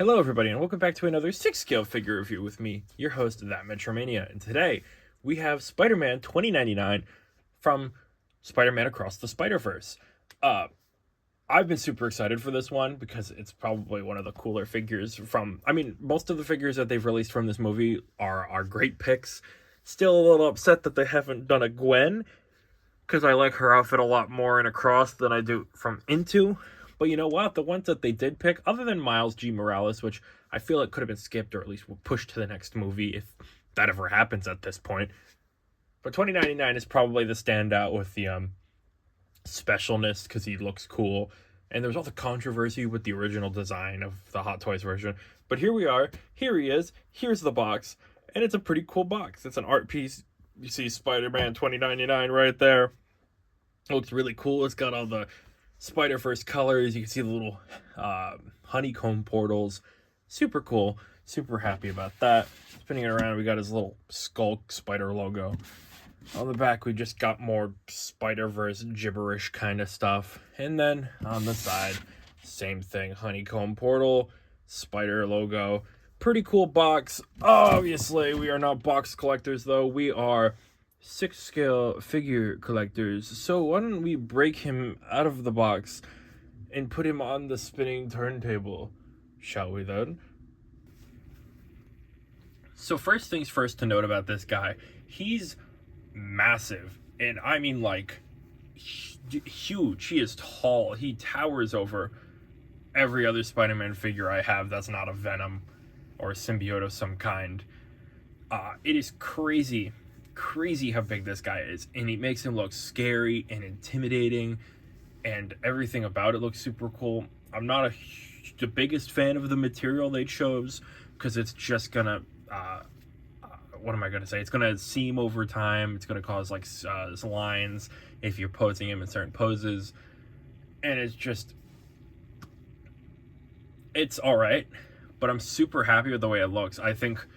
Hello, everybody, and welcome back to another 6-scale figure review with me, your host, That Mania. And today, we have Spider-Man 2099 from Spider-Man Across the Spider-Verse. I've been super excited for this one because it's probably one of the cooler figures from... most of the figures that they've released from this movie are great picks. Still a little upset that they haven't done a Gwen, because I like her outfit a lot more in Across than I do from Into. But you know what? The ones that they did pick, other than Miles G. Morales, which I feel it could have been skipped or at least pushed to the next movie if that ever happens at this point. But 2099 is probably the standout with the specialness because he looks cool. And there's all the controversy with the original design of the Hot Toys version. But here we are. Here he is. Here's the box. And it's a pretty cool box. It's an art piece. You see Spider-Man 2099 right there. It looks really cool. It's got all the Spider-Verse colors. You can see the little honeycomb portals. Super cool. Super happy about that. Spinning it around, we got his little skull spider logo. On the back, we just got more Spider-Verse gibberish kind of stuff. And then on the side, same thing. Honeycomb portal, spider logo. Pretty cool box. Obviously, we are not box collectors, though. We are 6-scale figure collectors. So why don't we break him out of the box and put him on the spinning turntable, shall we then? So first things first to note about this guy, he's massive, and I mean like huge. He is tall. He towers over every other Spider-Man figure I have that's not a Venom or a symbiote of some kind. It is crazy how big this guy is, and he makes him look scary and intimidating, and everything about it looks super cool. I'm not the biggest fan of the material they chose because it's just gonna what am I gonna say? It's gonna seam over time. It's gonna cause like lines if you're posing him in certain poses, and it's all right. But I'm super happy with the way it looks. I think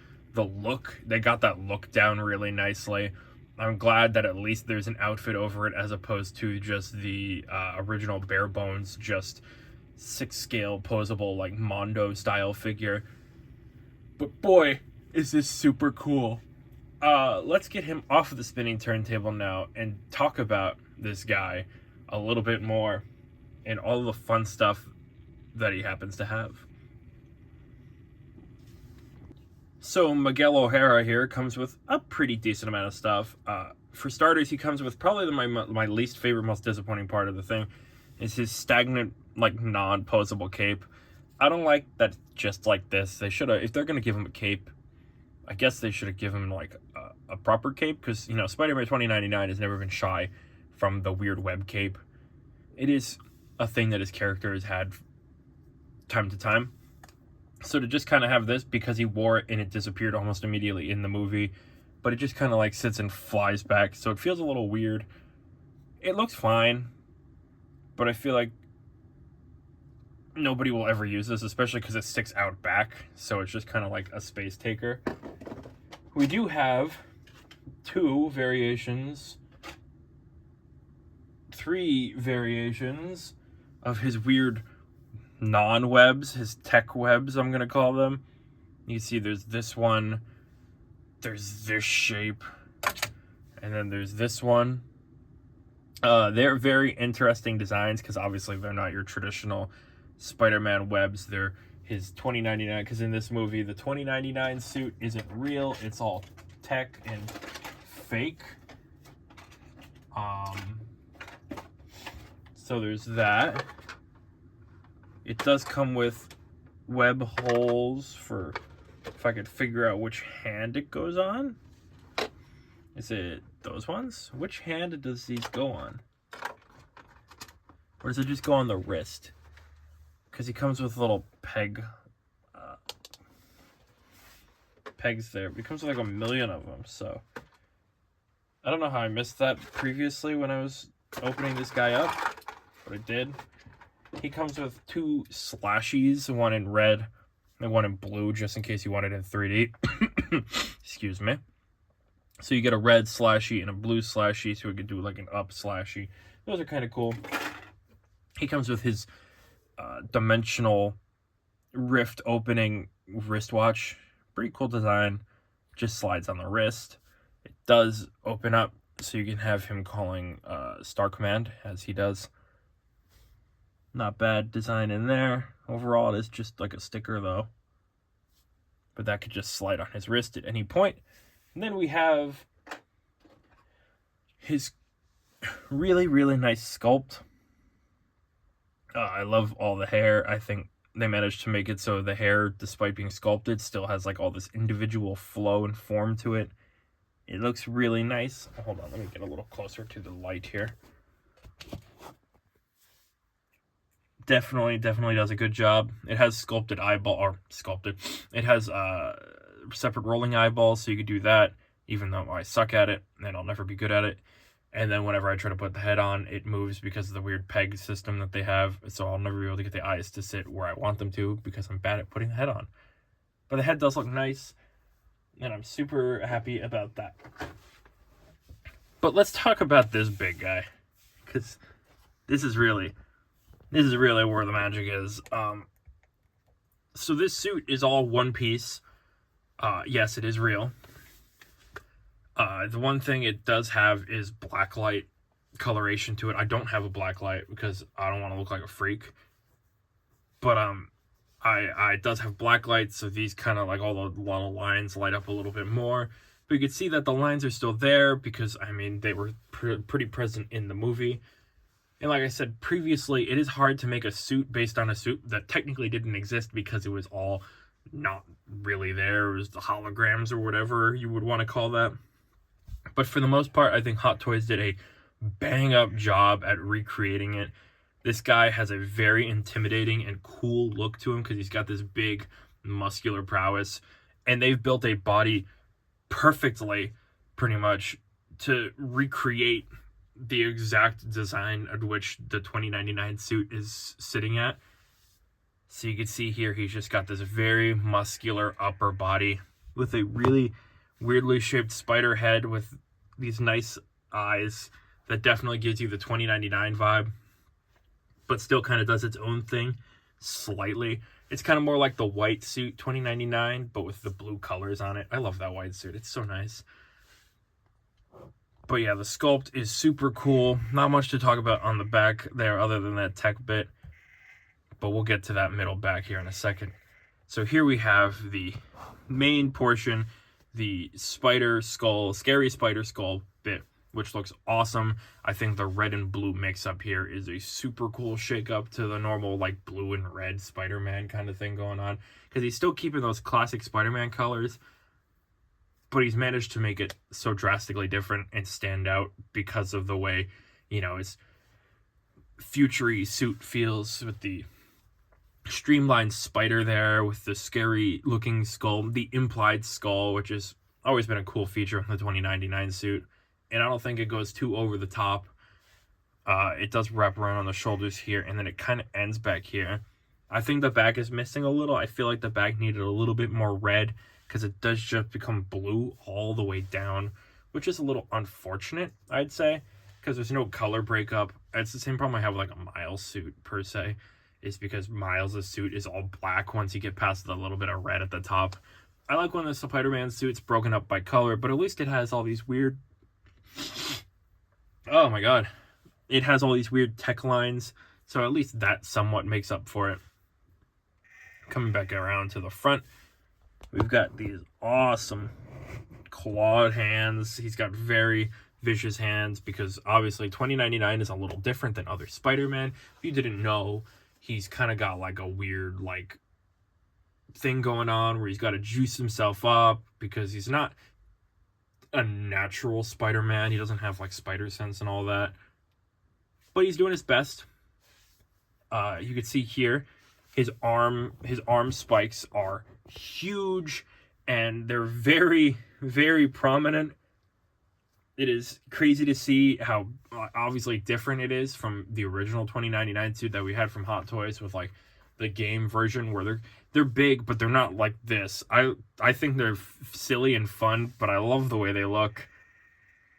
they got that look down really nicely. I'm glad that at least there's an outfit over it as opposed to just the original bare bones, just 6-scale posable like Mondo style figure. But boy, is this super cool. Let's get him off of the spinning turntable now and talk about this guy a little bit more and all the fun stuff that he happens to have. So Miguel O'Hara here comes with a pretty decent amount of stuff. For starters, he comes with probably my least favorite, most disappointing part of the thing is his stagnant, like, non-posable cape. I don't like that just like this. They should have, if they're going to give him a cape, I guess they should have given him, like, a proper cape. Because, you know, Spider-Man 2099 has never been shy from the weird web cape. It is a thing that his character has had time to time. So to just kind of have this, because he wore it and it disappeared almost immediately in the movie, but it just kind of like sits and flies back, so it feels a little weird. It looks fine, but I feel like nobody will ever use this, especially because it sticks out back, so it's just kind of like a space taker. We do have 3 variations of his weird non-webs, his tech webs, I'm gonna call them. You see there's this one, there's this shape, and then there's this one. They're very interesting designs because obviously they're not your traditional Spider-Man webs. They're his 2099, because in this movie the 2099 suit isn't real, it's all tech and fake. So there's that. It does come with web holes for if I could figure out which hand it goes on. Is it those ones? Which hand does these go on? Or does it just go on the wrist? Because he comes with little pegs there. It comes with like a million of them, so I don't know how I missed that previously when I was opening this guy up, but I did. He comes with 2 slashies, one in red and one in blue, just in case you want it in 3D. Excuse me. So you get a red slashy and a blue slashy, so we could do like an up slashy. Those are kind of cool. He comes with his dimensional rift opening wristwatch. Pretty cool design. Just slides on the wrist. It does open up so you can have him calling Star Command as he does. Not bad design in there. Overall, it is just like a sticker though. But that could just slide on his wrist at any point. And then we have his really, really nice sculpt. I love all the hair. I think they managed to make it so the hair, despite being sculpted, still has like all this individual flow and form to it. It looks really nice. Hold on, let me get a little closer to the light here. Definitely does a good job. It has sculpted eyeball, or sculpted. It has separate rolling eyeballs, so you could do that, even though I suck at it, and I'll never be good at it. And then whenever I try to put the head on, it moves because of the weird peg system that they have, so I'll never be able to get the eyes to sit where I want them to because I'm bad at putting the head on. But the head does look nice, and I'm super happy about that. But let's talk about this big guy, because this is really where the magic is. So this suit is all one piece. Yes, it is real. The one thing it does have is blacklight coloration to it. I don't have a blacklight because I don't want to look like a freak. But it does have blacklight, so these kind of like all the little lines light up a little bit more. But you can see that the lines are still there because, I mean, they were pretty present in the movie. And like I said previously, it is hard to make a suit based on a suit that technically didn't exist because it was all not really there. It was the holograms or whatever you would want to call that. But for the most part, I think Hot Toys did a bang-up job at recreating it. This guy has a very intimidating and cool look to him because he's got this big muscular prowess. And they've built a body perfectly, pretty much, to recreate the exact design at which the 2099 suit is sitting at. So you can see here, he's just got this very muscular upper body with a really weirdly shaped spider head with these nice eyes that definitely gives you the 2099 vibe, but still kind of does its own thing slightly. It's kind of more like the white suit 2099, but with the blue colors on it. I love that white suit. It's so nice. But yeah, the sculpt is super cool. Not much to talk about on the back there other than that tech bit, but we'll get to that middle back here in a second. So here we have the main portion, the spider skull, scary spider skull bit, which looks awesome. I think the red and blue mix-up here is a super cool shake-up to the normal, like, blue and red Spider-Man kind of thing going on. Because he's still keeping those classic Spider-Man colors, but he's managed to make it so drastically different and stand out because of the way, you know, his future-y suit feels with the streamlined spider there, with the scary-looking skull, the implied skull, which has always been a cool feature of the 2099 suit. And I don't think it goes too over the top. It does wrap around on the shoulders here, and then it kind of ends back here. I think the back is missing a little. I feel like the back needed a little bit more red, because it does just become blue all the way down, which is a little unfortunate, I'd say, because there's no color breakup. It's the same problem I have with like a Miles suit, per se, is because Miles' suit is all black once you get past the little bit of red at the top. I like when the Spider-Man suit's broken up by color, but at least it has all these weird... Oh my god. It has all these weird tech lines, so at least that somewhat makes up for it. Coming back around to the front, we've got these awesome clawed hands. He's got very vicious hands because obviously 2099 is a little different than other Spider-Man. If you didn't know, he's kind of got like a weird like thing going on where he's got to juice himself up because he's not a natural Spider-Man. He doesn't have like spider sense and all that, but he's doing his best. You can see here his arm spikes are huge and they're very, very prominent. It is crazy to see how obviously different it is from the original 2099 suit that we had from Hot Toys with like the game version where they're big, but they're not like this. I think they're silly and fun, but I love the way they look.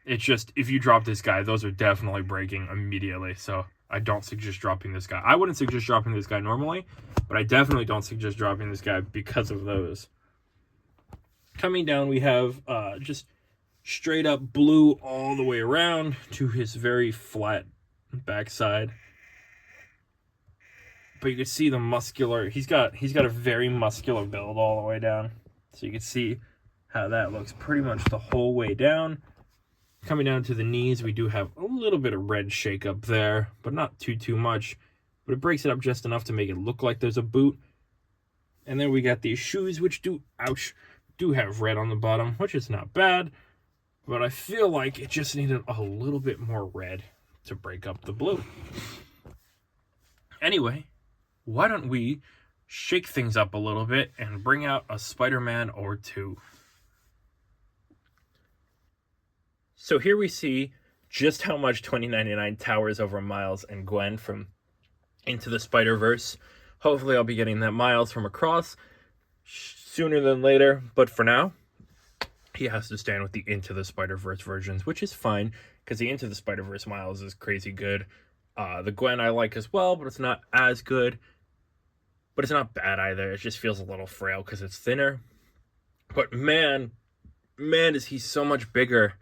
It's just, if you drop this guy, those are definitely breaking immediately. So I don't suggest dropping this guy. I wouldn't suggest dropping this guy normally, but I definitely don't suggest dropping this guy because of those. Coming down, we have just straight up blue all the way around to his very flat backside. But you can see the muscular, he's got a very muscular build all the way down. So you can see how that looks pretty much the whole way down. Coming down to the knees, we do have a little bit of red shake up there, but not too much. But it breaks it up just enough to make it look like there's a boot. And then we got these shoes, which do have red on the bottom, which is not bad. But I feel like it just needed a little bit more red to break up the blue. Anyway, why don't we shake things up a little bit and bring out a Spider-Man or two. So here we see just how much 2099 towers over Miles and Gwen from Into the Spider-Verse. Hopefully I'll be getting that Miles from across sooner than later, but for now, he has to stand with the Into the Spider-Verse versions, which is fine, because the Into the Spider-Verse Miles is crazy good. The Gwen I like as well, but it's not as good. But it's not bad either. It just feels a little frail because it's thinner. But man, is he so much bigger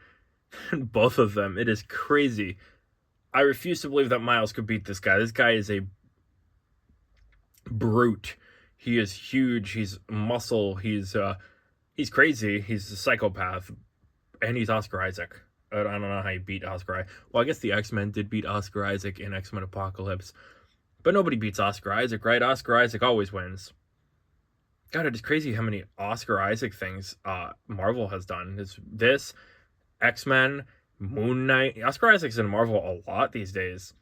than both of them. It is crazy. I refuse to believe that Miles could beat this guy. This guy is a brute. He is huge. He's muscle. He's crazy. He's a psychopath. And he's Oscar Isaac. I don't know how you beat Oscar Isaac. Well, I guess the X-Men did beat Oscar Isaac in X-Men Apocalypse. But nobody beats Oscar Isaac, right? Oscar Isaac always wins. God, it is crazy how many Oscar Isaac things Marvel has done. This X-Men, Moon Knight. Oscar Isaac's in Marvel a lot these days.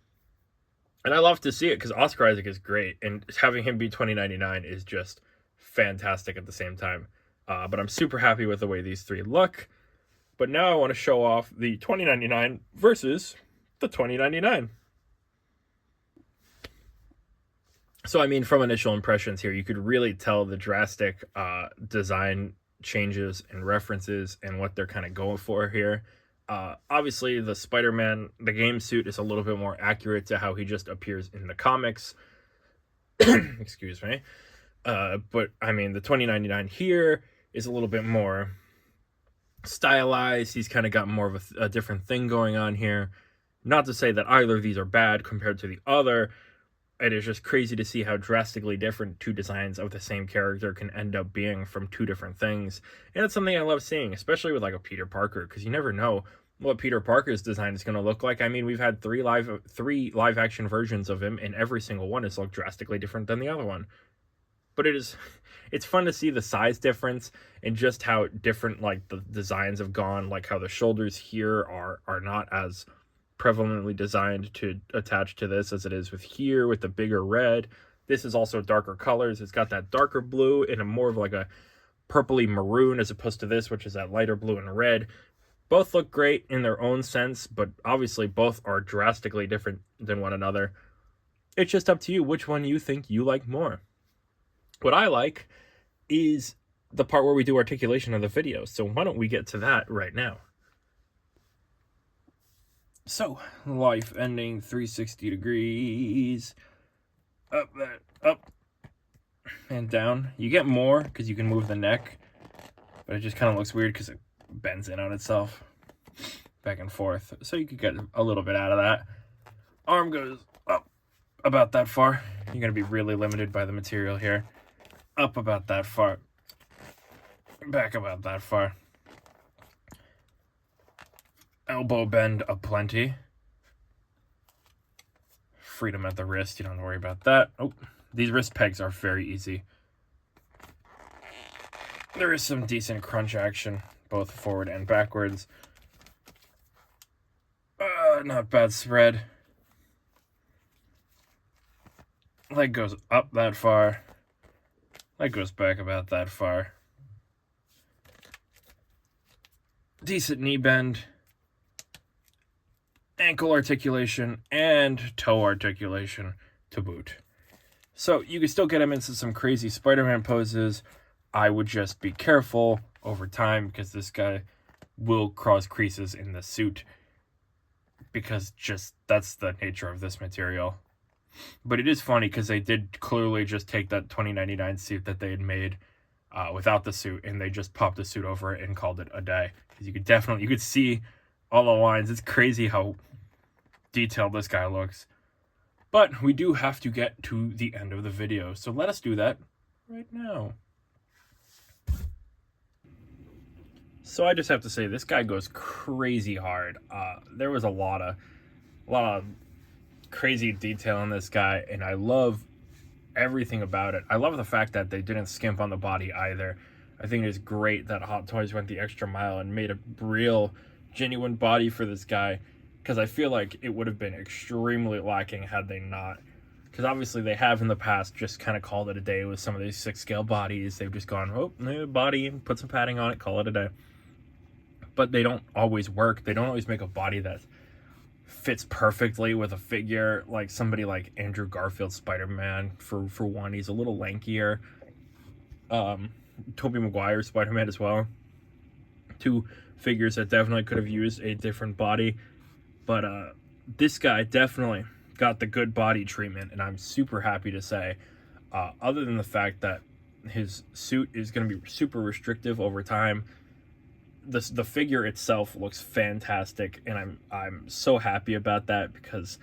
And I love to see it because Oscar Isaac is great. And having him be 2099 is just fantastic at the same time. But I'm super happy with the way these three look. But now I want to show off the 2099 versus the 2099. So, I mean, from initial impressions here, you could really tell the drastic design changes and references and what they're kind of going for here. Obviously, the Spider-Man, the game suit is a little bit more accurate to how he just appears in the comics. Excuse me. But, I mean, the 2099 here is a little bit more stylized. He's kind of got more of a different thing going on here. Not to say that either of these are bad compared to the other. It is just crazy to see how drastically different two designs of the same character can end up being from two different things. And it's something I love seeing, especially with like a Peter Parker, because you never know what Peter Parker's design is going to look like. I mean, we've had three live action versions of him, and every single one has looked drastically different than the other one. But it's fun to see the size difference and just how different like the designs have gone, like how the shoulders here are not as prevalently designed to attach to this as it is with here with the bigger red. This is also darker colors. It's got that darker blue and a more of like a purpley maroon as opposed to this, which is that lighter blue and red. Both look great in their own sense, but obviously both are drastically different than one another. It's just up to you which one you think you like more. What I like is the part where we do articulation of the video. So why don't we get to that right now? So, life ending 360 degrees. Up, and down. You get more because you can move the neck, but it just kind of looks weird because it bends in on itself. Back and forth. So you could get a little bit out of that. Arm goes up about that far. You're going to be really limited by the material here. Up about that far. Back about that far. Elbow bend aplenty. Freedom at the wrist. You don't have to worry about that. Oh, these wrist pegs are very easy. There is some decent crunch action, both forward and backwards. Not bad spread. Leg goes up that far. Leg goes back about that far. Decent knee bend. Ankle articulation and toe articulation to boot. So you can still get him into some crazy Spider-Man poses. I would just be careful over time because this guy will cause creases in the suit. because just that's the nature of this material. But it is funny because they did clearly just take that 2099 suit that they had made without the suit, and they just popped the suit over it and called it a day. Because you could see all the lines. It's crazy how detailed this guy looks. But we do have to get to the end of the video, so let us do that right now. So I just have to say, this guy goes crazy hard. There was a lot of crazy detail in this guy, and I love everything about it. I love the fact that they didn't skimp on the body either. I think it's great that Hot Toys went the extra mile and made a real, genuine body for this guy, because I feel like it would have been extremely lacking had they not. Because obviously they have in the past just kind of called it a day with some of these 6-scale bodies. They've just gone, oh, body, and put some padding on it, call it a day. But they don't always work. They don't always make a body that fits perfectly with a figure. Like somebody like Andrew Garfield's Spider-Man, for one, he's a little lankier. Tobey Maguire's Spider-Man as well. Two figures that definitely could have used a different body. But this guy definitely got the good body treatment, and I'm super happy to say, other than the fact that his suit is going to be super restrictive over time, the figure itself looks fantastic, and I'm so happy about that, because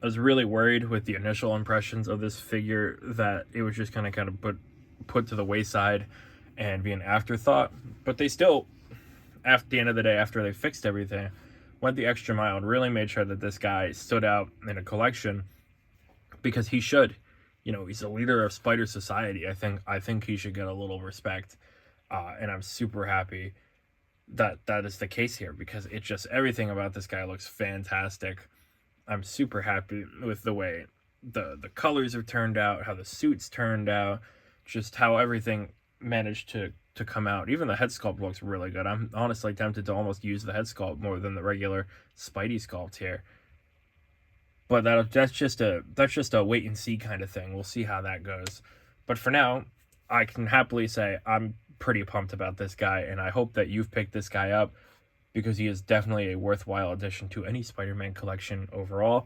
I was really worried with the initial impressions of this figure that it was just kind of put to the wayside and be an afterthought. But they still, at the end of the day, after they fixed everything, went the extra mile and really made sure that this guy stood out in a collection, because he should. You know, he's a leader of Spider Society. I think he should get a little respect, and I'm super happy that is the case here, because it just, everything about this guy looks fantastic. I'm super happy with the way the colors have turned out, how the suits turned out, just how everything managed to come out. Even the head sculpt looks really good. I'm honestly tempted to almost use the head sculpt more than the regular Spidey sculpt here. But that's just a wait and see kind of thing. We'll see how that goes. But for now, I can happily say I'm pretty pumped about this guy, and I hope that you've picked this guy up, because he is definitely a worthwhile addition to any Spider-Man collection overall.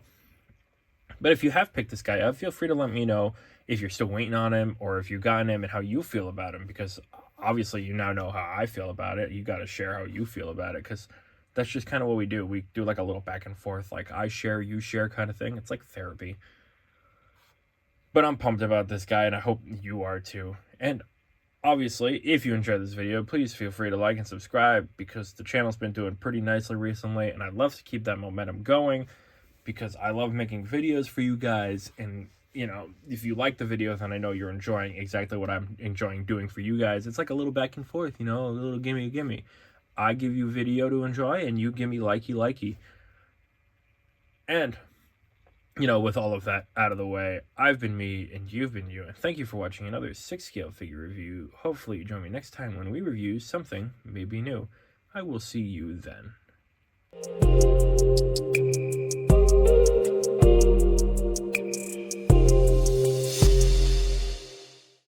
But if you have picked this guy up, feel free to let me know if you're still waiting on him, or if you've gotten him and how you feel about him, because obviously you now know how I feel about it. You got to share how you feel about it, because that's just kind of what we do. We do like a little back and forth, like I share, you share kind of thing. It's like therapy. But I'm pumped about this guy, and I hope you are too. And obviously, if you enjoyed this video, please feel free to like and subscribe, because the channel's been doing pretty nicely recently, and I'd love to keep that momentum going, because I love making videos for you guys. And, you know, if you like the video, then I know you're enjoying exactly what I'm enjoying doing for you guys. It's like a little back and forth, you know, a little gimme. I give you video to enjoy, and you give me likey. And, you know, with all of that out of the way, I've been me and you've been you, and thank you for watching another 6-scale figure review. Hopefully you join me next time when we review something maybe new. I will see you then.